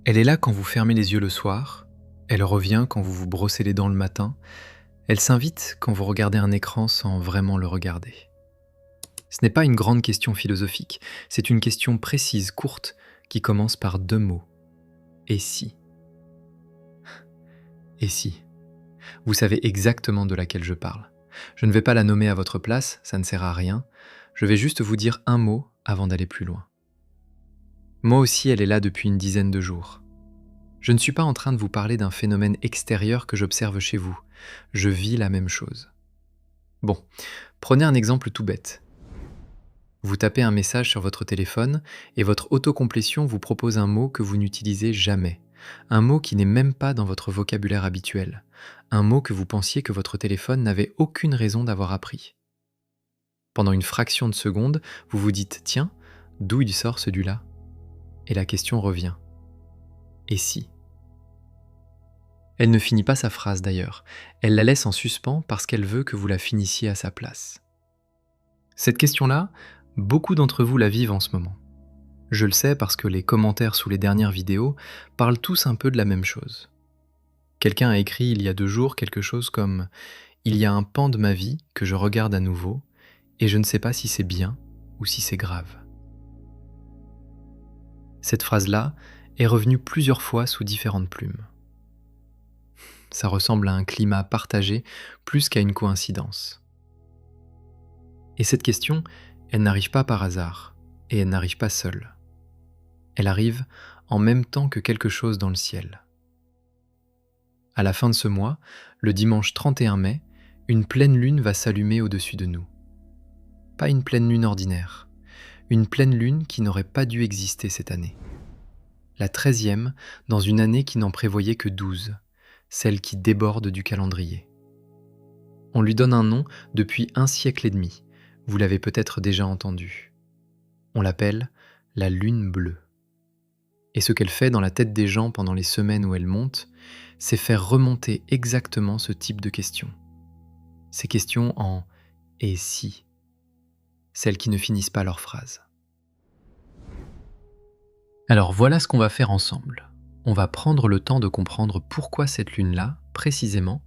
Elle est là quand vous fermez les yeux le soir, elle revient quand vous vous brossez les dents le matin, elle s'invite quand vous regardez un écran sans vraiment le regarder. Ce n'est pas une grande question philosophique, c'est une question précise, courte, qui commence par deux mots. Et si? Et si? Vous savez exactement de laquelle je parle. Je ne vais pas la nommer à votre place, ça ne sert à rien. Je vais juste vous dire un mot avant d'aller plus loin. Moi aussi, elle est là depuis une dizaine de jours. Je ne suis pas en train de vous parler d'un phénomène extérieur que j'observe chez vous. Je vis la même chose. Bon, prenez un exemple tout bête. Vous tapez un message sur votre téléphone et votre autocomplétion vous propose un mot que vous n'utilisez jamais. Un mot qui n'est même pas dans votre vocabulaire habituel. Un mot que vous pensiez que votre téléphone n'avait aucune raison d'avoir appris. Pendant une fraction de seconde, vous vous dites « Tiens, d'où il sort celui-là ?» Et la question revient. Et si ? Elle ne finit pas sa phrase d'ailleurs. Elle la laisse en suspens parce qu'elle veut que vous la finissiez à sa place. Cette question-là, beaucoup d'entre vous la vivent en ce moment. Je le sais parce que les commentaires sous les dernières vidéos parlent tous un peu de la même chose. Quelqu'un a écrit il y a 2 jours quelque chose comme « Il y a un pan de ma vie que je regarde à nouveau et je ne sais pas si c'est bien ou si c'est grave. » Cette phrase-là est revenue plusieurs fois sous différentes plumes. Ça ressemble à un climat partagé plus qu'à une coïncidence. Et cette question, elle n'arrive pas par hasard, et elle n'arrive pas seule. Elle arrive en même temps que quelque chose dans le ciel. À la fin de ce mois, le dimanche 31 mai, une pleine lune va s'allumer au-dessus de nous. Pas une pleine lune ordinaire, une pleine lune qui n'aurait pas dû exister cette année. La 13e dans une année qui n'en prévoyait que 12, celle qui déborde du calendrier. On lui donne un nom depuis 1 siècle et demi, vous l'avez peut-être déjà entendu. On l'appelle la lune bleue. Et ce qu'elle fait dans la tête des gens pendant les semaines où elle monte, c'est faire remonter exactement ce type de questions. Ces questions en « et si ?» celles qui ne finissent pas leur phrase. Alors voilà ce qu'on va faire ensemble. On va prendre le temps de comprendre pourquoi cette lune-là, précisément,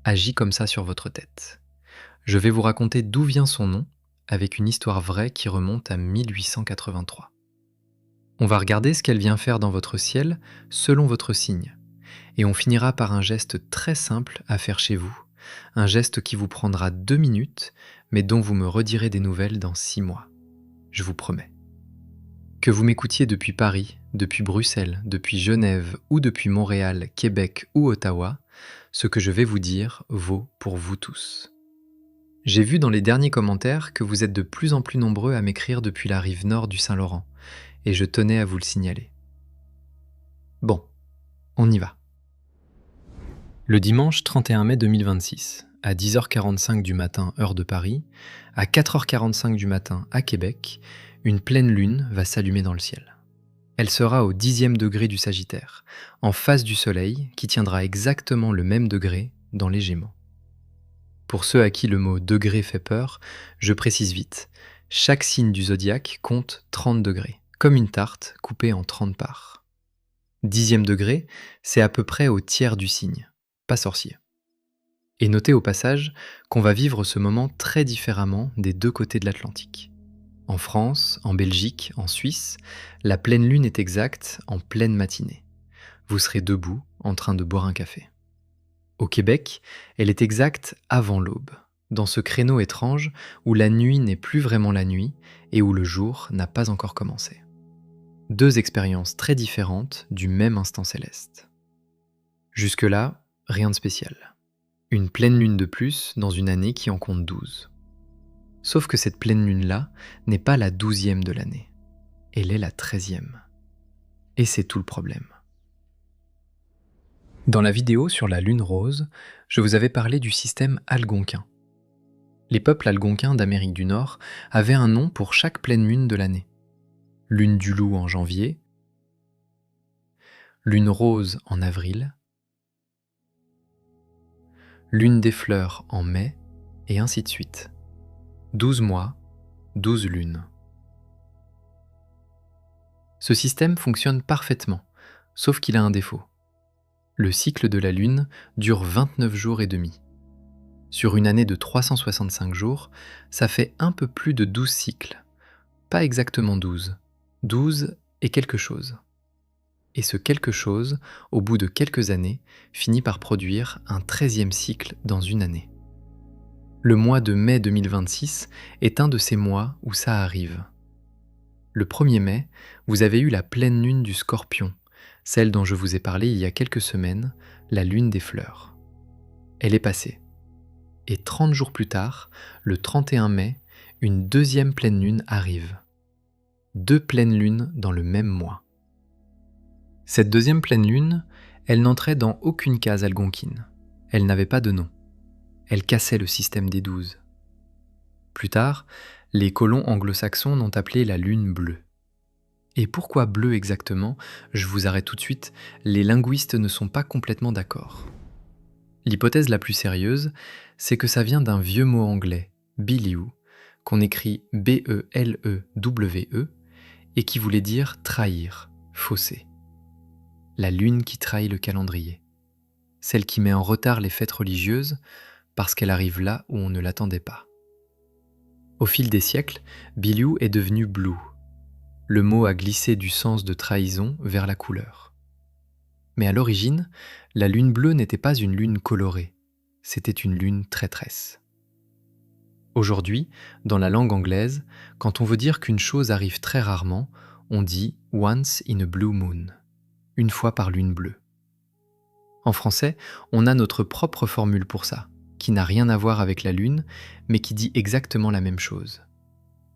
agit comme ça sur votre tête. Je vais vous raconter d'où vient son nom, avec une histoire vraie qui remonte à 1883. On va regarder ce qu'elle vient faire dans votre ciel selon votre signe. Et on finira par un geste très simple à faire chez vous. Un geste qui vous prendra 2 minutes, mais dont vous me redirez des nouvelles dans 6 mois. Je vous promets. Que vous m'écoutiez depuis Paris, depuis Bruxelles, depuis Genève ou depuis Montréal, Québec ou Ottawa, ce que je vais vous dire vaut pour vous tous. J'ai vu dans les derniers commentaires que vous êtes de plus en plus nombreux à m'écrire depuis la rive nord du Saint-Laurent, et je tenais à vous le signaler. Bon, on y va. Le dimanche 31 mai 2026, à 10h45 du matin heure de Paris, à 4h45 du matin à Québec, une pleine lune va s'allumer dans le ciel. Elle sera au 10e degré du Sagittaire, en face du Soleil qui tiendra exactement le même degré dans les Gémeaux. Pour ceux à qui le mot degré fait peur, je précise vite, chaque signe du zodiaque compte 30 degrés, comme une tarte coupée en 30 parts. 10e degré, c'est à peu près au tiers du signe, pas sorcier. Et notez au passage qu'on va vivre ce moment très différemment des 2 côtés de l'Atlantique. En France, en Belgique, en Suisse, la pleine lune est exacte en pleine matinée. Vous serez debout, en train de boire un café. Au Québec, elle est exacte avant l'aube, dans ce créneau étrange où la nuit n'est plus vraiment la nuit et où le jour n'a pas encore commencé. 2 expériences très différentes du même instant céleste. Jusque-là, rien de spécial. Une pleine lune de plus dans une année qui en compte 12. Sauf que cette pleine lune-là n'est pas la 12e de l'année. Elle est la 13e. Et c'est tout le problème. Dans la vidéo sur la lune rose, je vous avais parlé du système algonquin. Les peuples algonquins d'Amérique du Nord avaient un nom pour chaque pleine lune de l'année. Lune du loup en janvier, lune rose en avril, lune des fleurs en mai, et ainsi de suite. 12 mois, 12 lunes. Ce système fonctionne parfaitement, Sauf qu'il a un défaut. Le cycle de la Lune dure 29 jours et demi. Sur une année de 365 jours, ça fait un peu plus de 12 cycles. Pas exactement 12. 12 et quelque chose. Et ce quelque chose, au bout de quelques années, finit par produire un 13e cycle dans une année. Le mois de mai 2026 est un de ces mois où ça arrive. Le 1er mai, vous avez eu la pleine lune du Scorpion, celle dont je vous ai parlé il y a quelques semaines, la lune des fleurs. Elle est passée. Et 30 jours plus tard, le 31 mai, une deuxième pleine lune arrive. 2 pleines lunes dans le même mois. Cette deuxième pleine lune, elle n'entrait dans aucune case algonquine. Elle n'avait pas de nom. Elle cassait le système des 12. Plus tard, les colons anglo-saxons l'ont appelée la lune bleue. Et pourquoi bleu exactement? Je vous arrête tout de suite, les linguistes ne sont pas complètement d'accord. L'hypothèse la plus sérieuse, c'est que ça vient d'un vieux mot anglais, biliou, qu'on écrit B-E-L-E-W-E, et qui voulait dire trahir, fausser. La lune qui trahit le calendrier. Celle qui met en retard les fêtes religieuses parce qu'elle arrive là où on ne l'attendait pas. Au fil des siècles, biliou est devenu blue. Le mot a glissé du sens de trahison vers la couleur. Mais à l'origine, la lune bleue n'était pas une lune colorée, c'était une lune traîtresse. Aujourd'hui, dans la langue anglaise, quand on veut dire qu'une chose arrive très rarement, on dit « once in a blue moon », une fois par lune bleue. En français, on a notre propre formule pour ça, qui n'a rien à voir avec la lune, mais qui dit exactement la même chose.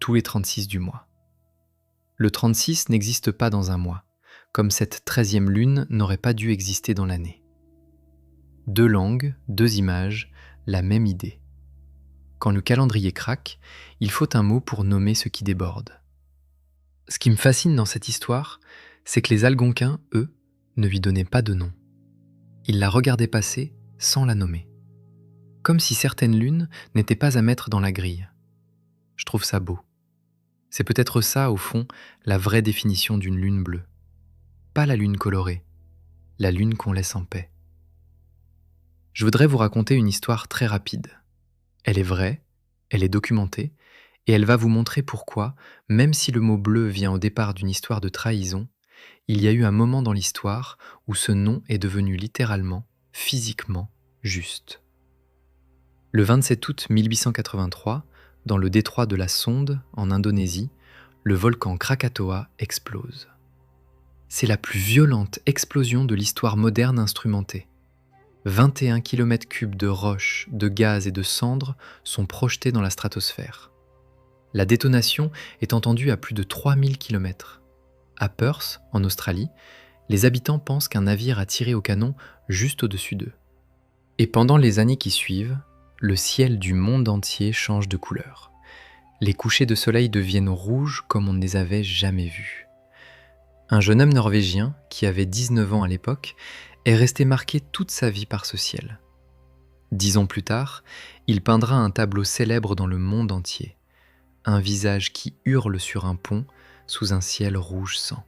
Tous les 36 du mois. Le 36 n'existe pas dans un mois, comme cette 13e lune n'aurait pas dû exister dans l'année. 2 langues, 2 images, la même idée. Quand le calendrier craque, il faut un mot pour nommer ce qui déborde. Ce qui me fascine dans cette histoire, c'est que les Algonquins, eux, ne lui donnaient pas de nom. Ils la regardaient passer sans la nommer. Comme si certaines lunes n'étaient pas à mettre dans la grille. Je trouve ça beau. C'est peut-être ça, au fond, la vraie définition d'une lune bleue. Pas la lune colorée, la lune qu'on laisse en paix. Je voudrais vous raconter une histoire très rapide. Elle est vraie, elle est documentée, et elle va vous montrer pourquoi, même si le mot bleu vient au départ d'une histoire de trahison, il y a eu un moment dans l'histoire où ce nom est devenu littéralement, physiquement, juste. Le 27 août 1883, dans le détroit de la Sonde, en Indonésie, le volcan Krakatoa explose. C'est la plus violente explosion de l'histoire moderne instrumentée. 21 km3 de roches, de gaz et de cendres sont projetés dans la stratosphère. La détonation est entendue à plus de 3000 km. À Perth, en Australie, les habitants pensent qu'un navire a tiré au canon juste au-dessus d'eux. Et pendant les années qui suivent, le ciel du monde entier change de couleur. Les couchers de soleil deviennent rouges comme on ne les avait jamais vus. Un jeune homme norvégien, qui avait 19 ans à l'époque, est resté marqué toute sa vie par ce ciel. 10 ans plus tard, il peindra un tableau célèbre dans le monde entier. Un visage qui hurle sur un pont sous un ciel rouge sang.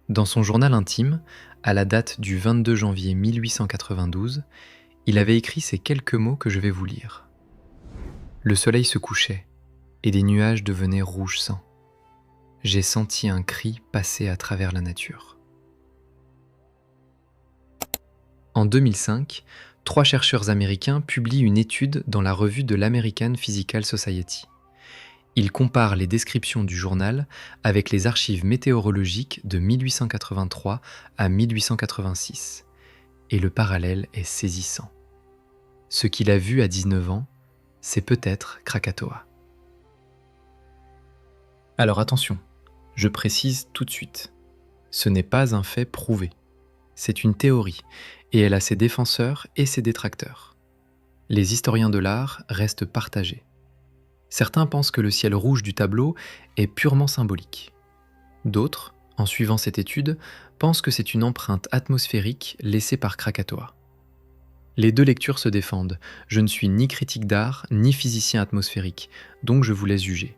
Dans son journal intime, à la date du 22 janvier 1892, il avait écrit ces quelques mots que je vais vous lire. Le soleil se couchait, et des nuages devenaient rouge sang. J'ai senti un cri passer à travers la nature. En 2005, 3 chercheurs américains publient une étude dans la revue de l'American Physical Society. Ils comparent les descriptions du journal avec les archives météorologiques de 1883 à 1886. Et le parallèle est saisissant. Ce qu'il a vu à 19 ans, c'est peut-être Krakatoa. Alors attention, je précise tout de suite. Ce n'est pas un fait prouvé. C'est une théorie, et elle a ses défenseurs et ses détracteurs. Les historiens de l'art restent partagés. Certains pensent que le ciel rouge du tableau est purement symbolique. D'autres, en suivant cette étude, pensent que c'est une empreinte atmosphérique laissée par Krakatoa. Les 2 lectures se défendent. Je ne suis ni critique d'art, ni physicien atmosphérique, donc je vous laisse juger.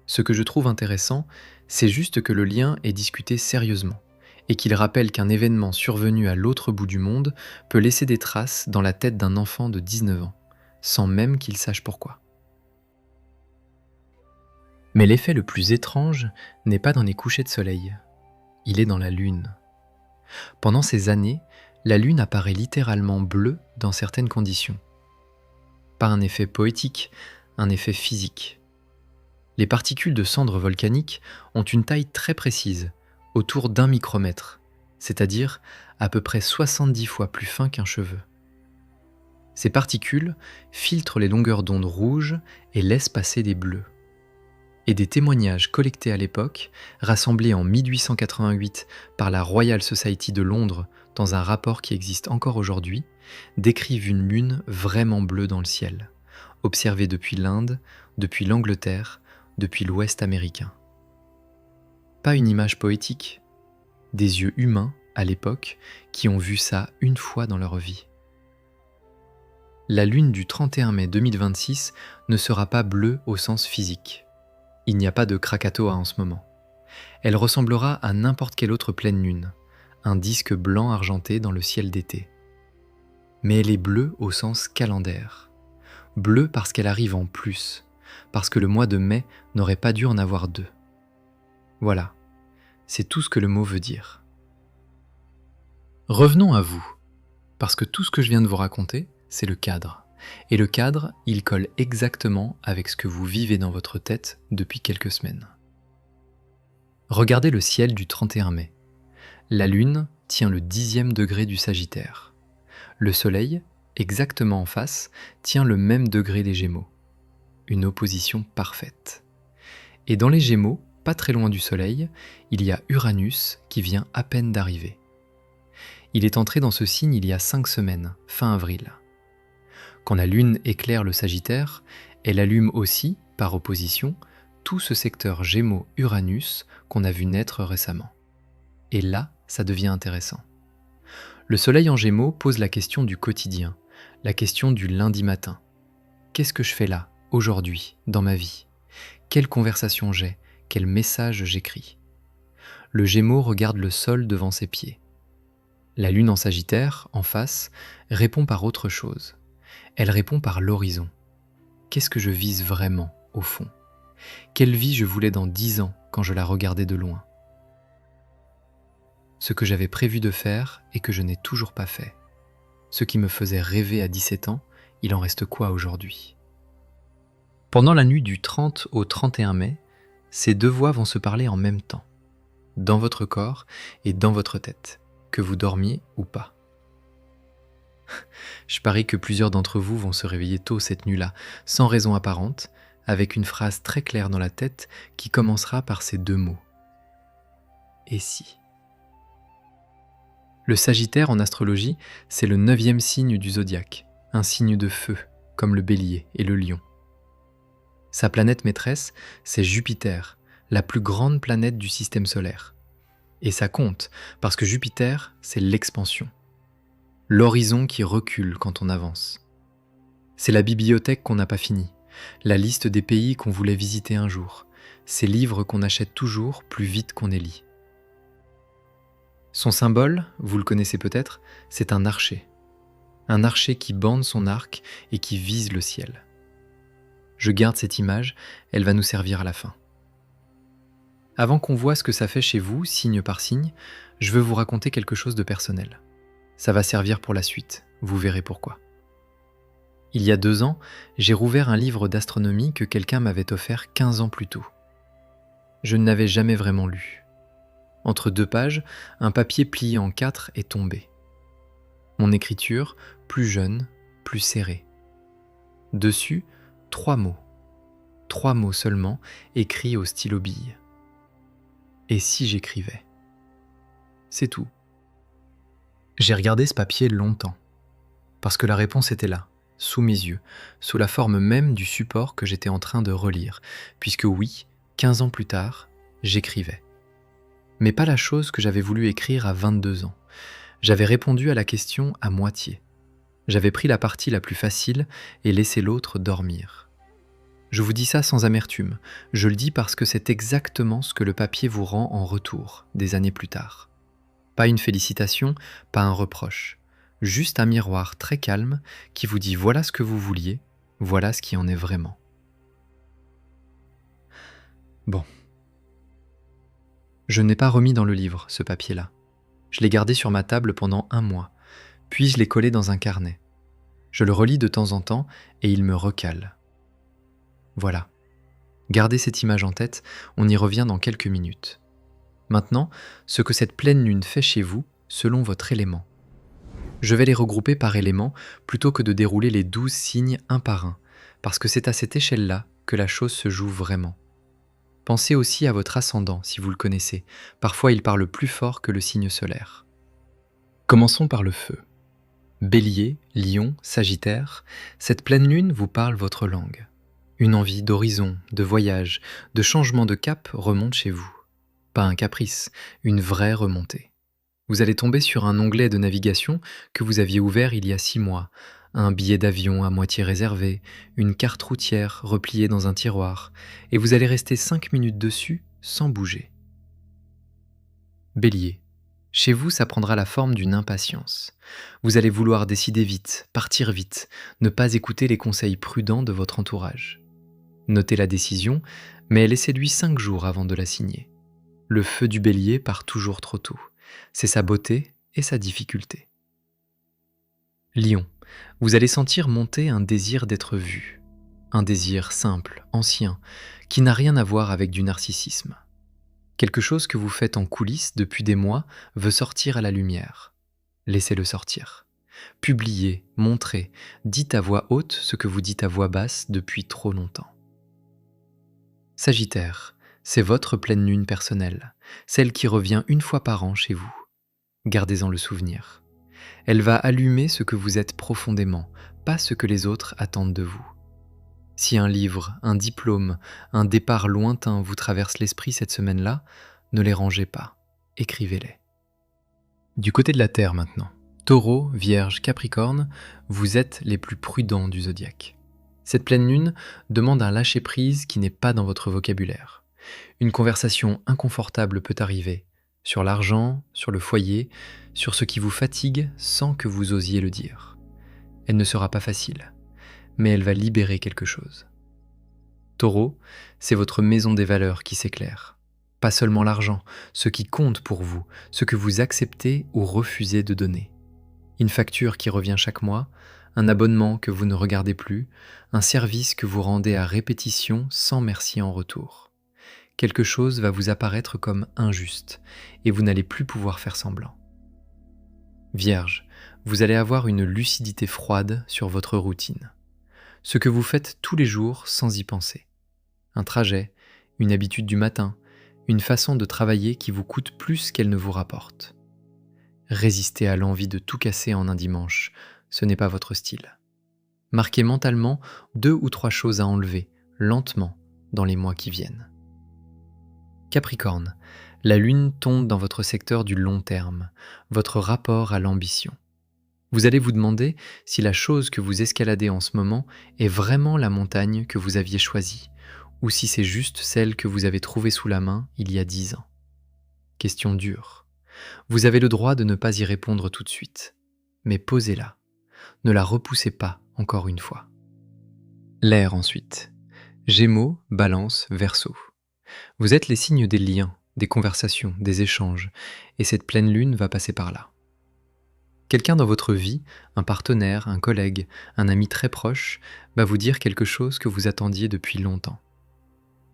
Ce que je trouve intéressant, c'est juste que le lien est discuté sérieusement, et qu'il rappelle qu'un événement survenu à l'autre bout du monde peut laisser des traces dans la tête d'un enfant de 19 ans, sans même qu'il sache pourquoi. Mais l'effet le plus étrange n'est pas dans les couchers de soleil, il est dans la Lune. Pendant ces années, la Lune apparaît littéralement bleue dans certaines conditions. Pas un effet poétique, un effet physique. Les particules de cendres volcaniques ont une taille très précise, autour d'1 micromètre, c'est-à-dire à peu près 70 fois plus fin qu'un cheveu. Ces particules filtrent les longueurs d'onde rouges et laissent passer des bleus. Et des témoignages collectés à l'époque, rassemblés en 1888 par la Royal Society de Londres dans un rapport qui existe encore aujourd'hui, décrivent une lune vraiment bleue dans le ciel, observée depuis l'Inde, depuis l'Angleterre, depuis l'Ouest américain. Pas une image poétique, des yeux humains à l'époque qui ont vu ça une fois dans leur vie. La lune du 31 mai 2026 ne sera pas bleue au sens physique. Il n'y a pas de Krakatoa en ce moment. Elle ressemblera à n'importe quelle autre pleine lune, un disque blanc argenté dans le ciel d'été. Mais elle est bleue au sens calendaire. Bleue parce qu'elle arrive en plus, parce que le mois de mai n'aurait pas dû en avoir deux. Voilà, c'est tout ce que le mot veut dire. Revenons à vous, parce que tout ce que je viens de vous raconter, c'est le cadre. Et le cadre, il colle exactement avec ce que vous vivez dans votre tête depuis quelques semaines. Regardez le ciel du 31 mai. La Lune tient le 10e degré du Sagittaire. Le Soleil, exactement en face, tient le même degré des Gémeaux. Une opposition parfaite. Et dans les Gémeaux, pas très loin du Soleil, il y a Uranus qui vient à peine d'arriver. Il est entré dans ce signe il y a 5 semaines, fin avril. Quand la Lune éclaire le Sagittaire, elle allume aussi, par opposition, tout ce secteur Gémeaux-Uranus qu'on a vu naître récemment. Et là, ça devient intéressant. Le Soleil en Gémeaux pose la question du quotidien, la question du lundi matin. Qu'est-ce que je fais là, aujourd'hui, dans ma vie ? Quelle conversation j'ai ? Quel message j'écris ? Le Gémeaux regarde le sol devant ses pieds. La Lune en Sagittaire, en face, répond par autre chose. Elle répond par l'horizon. Qu'est-ce que je vise vraiment, au fond ? Quelle vie je voulais dans 10 ans quand je la regardais de loin ? Ce que j'avais prévu de faire et que je n'ai toujours pas fait. Ce qui me faisait rêver à 17 ans, il en reste quoi aujourd'hui ? Pendant la nuit du 30 au 31 mai, ces deux voix vont se parler en même temps, dans votre corps et dans votre tête, que vous dormiez ou pas. Je parie que plusieurs d'entre vous vont se réveiller tôt cette nuit-là, sans raison apparente, avec une phrase très claire dans la tête qui commencera par ces deux mots. Et si ? Le Sagittaire en astrologie, c'est le 9e signe du zodiaque, un signe de feu, comme le Bélier et le Lion. Sa planète maîtresse, c'est Jupiter, la plus grande planète du système solaire. Et ça compte, parce que Jupiter, c'est l'expansion. L'horizon qui recule quand on avance. C'est la bibliothèque qu'on n'a pas finie, la liste des pays qu'on voulait visiter un jour, ces livres qu'on achète toujours plus vite qu'on les lit. Son symbole, vous le connaissez peut-être, c'est un archer. Un archer qui bande son arc et qui vise le ciel. Je garde cette image, elle va nous servir à la fin. Avant qu'on voit ce que ça fait chez vous, signe par signe, je veux vous raconter quelque chose de personnel. Ça va servir pour la suite, vous verrez pourquoi. Il y a 2 ans, j'ai rouvert un livre d'astronomie que quelqu'un m'avait offert 15 ans plus tôt. Je ne l'avais jamais vraiment lu. Entre 2 pages, un papier plié en 4 est tombé. Mon écriture, plus jeune, plus serrée. Dessus, 3 mots. 3 mots seulement, écrits au stylo bille. Et si j'écrivais ? C'est tout. J'ai regardé ce papier longtemps, parce que la réponse était là, sous mes yeux, sous la forme même du support que j'étais en train de relire, puisque oui, 15 ans plus tard, j'écrivais. Mais pas la chose que j'avais voulu écrire à 22 ans. J'avais répondu à la question à moitié. J'avais pris la partie la plus facile et laissé l'autre dormir. Je vous dis ça sans amertume, je le dis parce que c'est exactement ce que le papier vous rend en retour, des années plus tard. Pas une félicitation, pas un reproche. Juste un miroir très calme qui vous dit voilà ce que vous vouliez, voilà ce qui en est vraiment. Bon, je n'ai pas remis dans le livre ce papier-là. Je l'ai gardé sur ma table pendant 1 mois, puis je l'ai collé dans un carnet. Je le relis de temps en temps et il me recale. Voilà. Gardez cette image en tête, on y revient dans quelques minutes. Maintenant, ce que cette pleine lune fait chez vous, selon votre élément. Je vais les regrouper par élément plutôt que de dérouler les 12 signes un par un, parce que c'est à cette échelle-là que la chose se joue vraiment. Pensez aussi à votre ascendant si vous le connaissez. Parfois il parle plus fort que le signe solaire. Commençons par le feu. Bélier, Lion, Sagittaire, cette pleine lune vous parle votre langue. Une envie d'horizon, de voyage, de changement de cap remonte chez vous. Pas un caprice, une vraie remontée. Vous allez tomber sur un onglet de navigation que vous aviez ouvert il y a 6 mois, un billet d'avion à moitié réservé, une carte routière repliée dans un tiroir, et vous allez rester 5 minutes dessus sans bouger. Bélier. Chez vous, ça prendra la forme d'une impatience. Vous allez vouloir décider vite, partir vite, ne pas écouter les conseils prudents de votre entourage. Notez la décision, mais laissez-lui 5 jours avant de la signer. Le feu du bélier part toujours trop tôt. C'est sa beauté et sa difficulté. Lion, vous allez sentir monter un désir d'être vu. Un désir simple, ancien, qui n'a rien à voir avec du narcissisme. Quelque chose que vous faites en coulisses depuis des mois veut sortir à la lumière. Laissez-le sortir. Publiez, montrez, dites à voix haute ce que vous dites à voix basse depuis trop longtemps. Sagittaire, c'est votre pleine lune personnelle, celle qui revient 1 fois par an chez vous. Gardez-en le souvenir. Elle va allumer ce que vous êtes profondément, pas ce que les autres attendent de vous. Si un livre, un diplôme, un départ lointain vous traverse l'esprit cette semaine-là, ne les rangez pas, écrivez-les. Du côté de la Terre maintenant, Taureau, Vierge, Capricorne, vous êtes les plus prudents du zodiaque. Cette pleine lune demande un lâcher-prise qui n'est pas dans votre vocabulaire. Une conversation inconfortable peut arriver, sur l'argent, sur le foyer, sur ce qui vous fatigue sans que vous osiez le dire. Elle ne sera pas facile, mais elle va libérer quelque chose. Taureau, c'est votre maison des valeurs qui s'éclaire. Pas seulement l'argent, ce qui compte pour vous, ce que vous acceptez ou refusez de donner. Une facture qui revient chaque mois, un abonnement que vous ne regardez plus, un service que vous rendez à répétition sans merci en retour. Quelque chose va vous apparaître comme injuste et vous n'allez plus pouvoir faire semblant. Vierge, vous allez avoir une lucidité froide sur votre routine. Ce que vous faites tous les jours sans y penser. Un trajet, une habitude du matin, une façon de travailler qui vous coûte plus qu'elle ne vous rapporte. Résistez à l'envie de tout casser en un dimanche, ce n'est pas votre style. Marquez mentalement 2 ou 3 choses à enlever, lentement, dans les mois qui viennent. Capricorne, la lune tombe dans votre secteur du long terme, votre rapport à l'ambition. Vous allez vous demander si la chose que vous escaladez en ce moment est vraiment la montagne que vous aviez choisie, ou si c'est juste celle que vous avez trouvée sous la main il y a 10 ans. Question dure. Vous avez le droit de ne pas y répondre tout de suite, mais posez-la. Ne la repoussez pas encore une fois. L'air ensuite. Gémeaux, Balance, Verseau. Vous êtes les signes des liens, des conversations, des échanges, et cette pleine lune va passer par là. Quelqu'un dans votre vie, un partenaire, un collègue, un ami très proche, va vous dire quelque chose que vous attendiez depuis longtemps.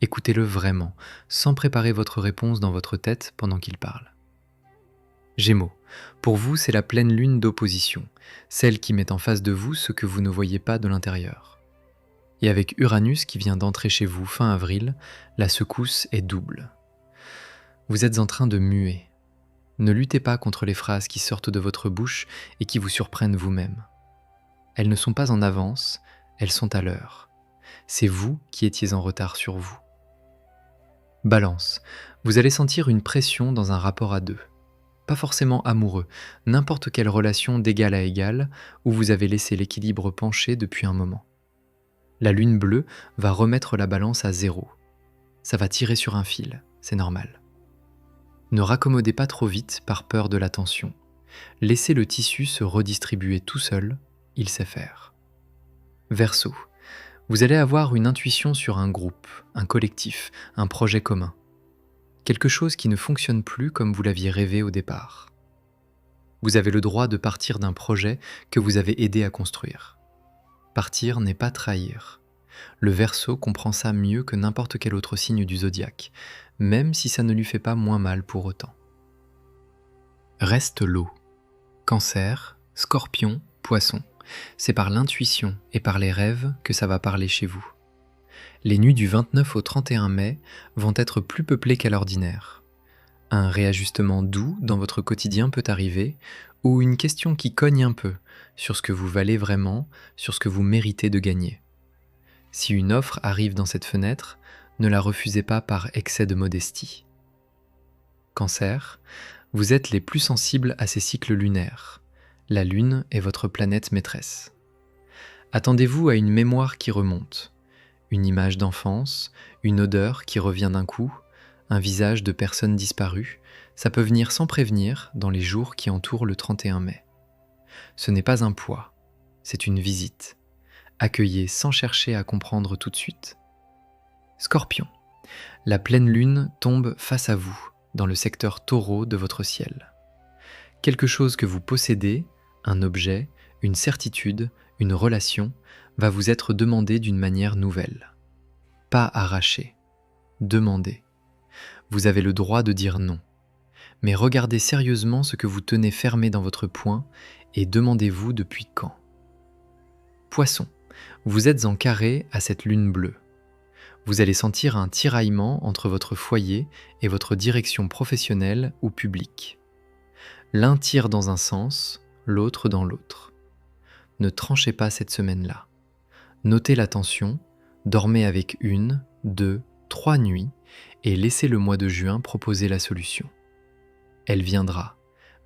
Écoutez-le vraiment, sans préparer votre réponse dans votre tête pendant qu'il parle. Gémeaux, pour vous c'est la pleine lune d'opposition, celle qui met en face de vous ce que vous ne voyez pas de l'intérieur. Et avec Uranus qui vient d'entrer chez vous fin avril, la secousse est double. Vous êtes en train de muer. Ne luttez pas contre les phrases qui sortent de votre bouche et qui vous surprennent vous-même. Elles ne sont pas en avance, elles sont à l'heure. C'est vous qui étiez en retard sur vous. Balance, vous allez sentir une pression dans un rapport à deux. Pas forcément amoureux, n'importe quelle relation d'égal à égal où vous avez laissé l'équilibre pencher depuis un moment. La lune bleue va remettre la balance à 0. Ça va tirer sur un fil, c'est normal. Ne raccommodez pas trop vite par peur de la tension. Laissez le tissu se redistribuer tout seul, il sait faire. Verseau, vous allez avoir une intuition sur un groupe, un collectif, un projet commun. Quelque chose qui ne fonctionne plus comme vous l'aviez rêvé au départ. Vous avez le droit de partir d'un projet que vous avez aidé à construire. Partir n'est pas trahir. Le Verseau comprend ça mieux que n'importe quel autre signe du zodiaque, même si ça ne lui fait pas moins mal pour autant. Reste l'eau. Cancer, Scorpion, Poisson. C'est par l'intuition et par les rêves que ça va parler chez vous. Les nuits du 29 au 31 mai vont être plus peuplées qu'à l'ordinaire. Un réajustement doux dans votre quotidien peut arriver, ou une question qui cogne un peu sur ce que vous valez vraiment, sur ce que vous méritez de gagner. Si une offre arrive dans cette fenêtre, ne la refusez pas par excès de modestie. Cancer, vous êtes les plus sensibles à ces cycles lunaires. La Lune est votre planète maîtresse. Attendez-vous à une mémoire qui remonte, une image d'enfance, une odeur qui revient d'un coup, un visage de personne disparue, ça peut venir sans prévenir dans les jours qui entourent le 31 mai. Ce n'est pas un poids, c'est une visite. Accueillez sans chercher à comprendre tout de suite. Scorpion, la pleine lune tombe face à vous, dans le secteur taureau de votre ciel. Quelque chose que vous possédez, un objet, une certitude, une relation, va vous être demandé d'une manière nouvelle. Pas arraché, demandé. Vous avez le droit de dire non. Mais regardez sérieusement ce que vous tenez fermé dans votre poing et demandez-vous depuis quand. Poisson, vous êtes en carré à cette lune bleue. Vous allez sentir un tiraillement entre votre foyer et votre direction professionnelle ou publique. L'un tire dans un sens, l'autre dans l'autre. Ne tranchez pas cette semaine-là. Notez la tension, dormez avec 1, 2, 3 nuits et laissez le mois de juin proposer la solution. Elle viendra,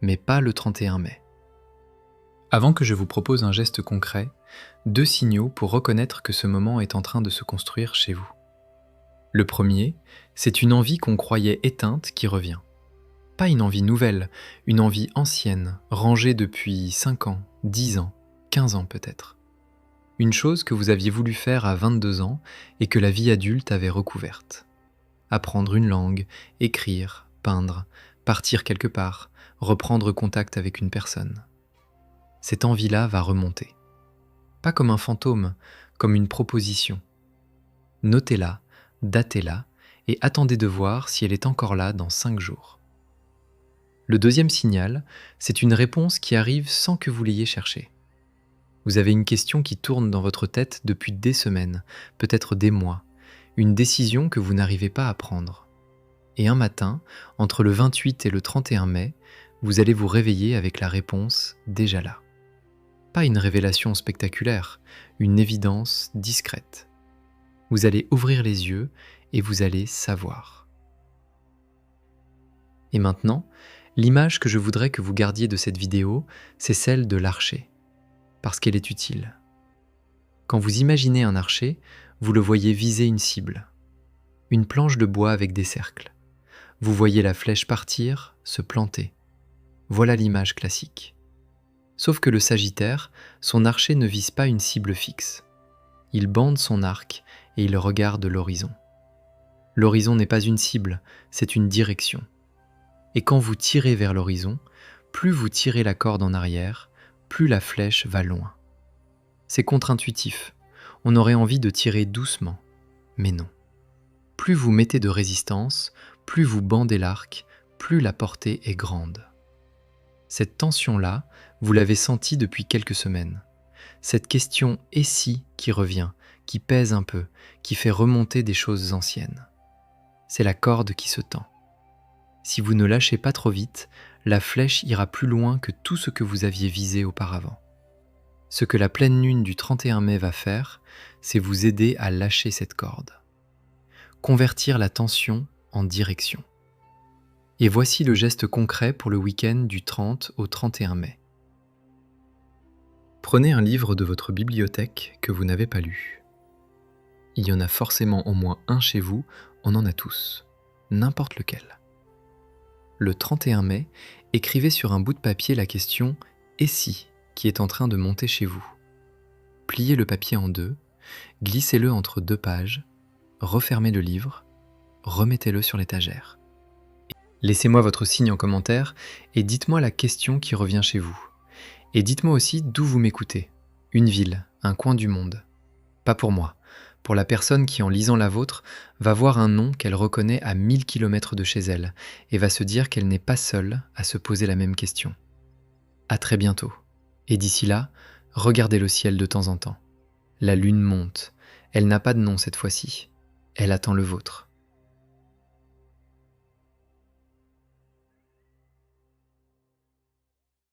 mais pas le 31 mai. Avant que je vous propose un geste concret, 2 signaux pour reconnaître que ce moment est en train de se construire chez vous. Le premier, c'est une envie qu'on croyait éteinte qui revient. Pas une envie nouvelle, une envie ancienne, rangée depuis 5 ans, 10 ans, 15 ans peut-être. Une chose que vous aviez voulu faire à 22 ans et que la vie adulte avait recouverte. Apprendre une langue, écrire, peindre, partir quelque part, reprendre contact avec une personne. Cette envie-là va remonter. Pas comme un fantôme, comme une proposition. Notez-la, datez-la et attendez de voir si elle est encore là dans 5 jours. Le deuxième signal, c'est une réponse qui arrive sans que vous l'ayez cherchée. Vous avez une question qui tourne dans votre tête depuis des semaines, peut-être des mois, une décision que vous n'arrivez pas à prendre. Et un matin, entre le 28 et le 31 mai, vous allez vous réveiller avec la réponse déjà là. Pas une révélation spectaculaire, une évidence discrète. Vous allez ouvrir les yeux et vous allez savoir. Et maintenant, l'image que je voudrais que vous gardiez de cette vidéo, c'est celle de l'archer, parce qu'elle est utile. Quand vous imaginez un archer, vous le voyez viser une cible, une planche de bois avec des cercles. Vous voyez la flèche partir, se planter. Voilà l'image classique. Sauf que le Sagittaire, son archer ne vise pas une cible fixe. Il bande son arc et il regarde l'horizon. L'horizon n'est pas une cible, c'est une direction. Et quand vous tirez vers l'horizon, plus vous tirez la corde en arrière, plus la flèche va loin. C'est contre-intuitif. On aurait envie de tirer doucement, mais non. Plus vous mettez de résistance, plus vous bandez l'arc, plus la portée est grande. Cette tension-là, vous l'avez sentie depuis quelques semaines. Cette question « et si » qui revient, qui pèse un peu, qui fait remonter des choses anciennes. C'est la corde qui se tend. Si vous ne lâchez pas trop vite, la flèche ira plus loin que tout ce que vous aviez visé auparavant. Ce que la pleine lune du 31 mai va faire, c'est vous aider à lâcher cette corde. Convertir la tension en direction. Et voici le geste concret pour le week-end du 30 au 31 mai. Prenez un livre de votre bibliothèque que vous n'avez pas lu. Il y en a forcément au moins un chez vous, on en a tous, n'importe lequel. le 31 mai, écrivez sur un bout de papier la question « Et si ?» qui est en train de monter chez vous. Pliez le papier en deux, glissez-le entre deux pages, refermez le livre, remettez-le sur l'étagère. Laissez-moi votre signe en commentaire et dites-moi la question qui revient chez vous. Et dites-moi aussi d'où vous m'écoutez. Une ville, un coin du monde. Pas pour moi. Pour la personne qui, en lisant la vôtre, va voir un nom qu'elle reconnaît à 1000 km de chez elle et va se dire qu'elle n'est pas seule à se poser la même question. À très bientôt. Et d'ici là, regardez le ciel de temps en temps. La lune monte. Elle n'a pas de nom cette fois-ci. Elle attend le vôtre.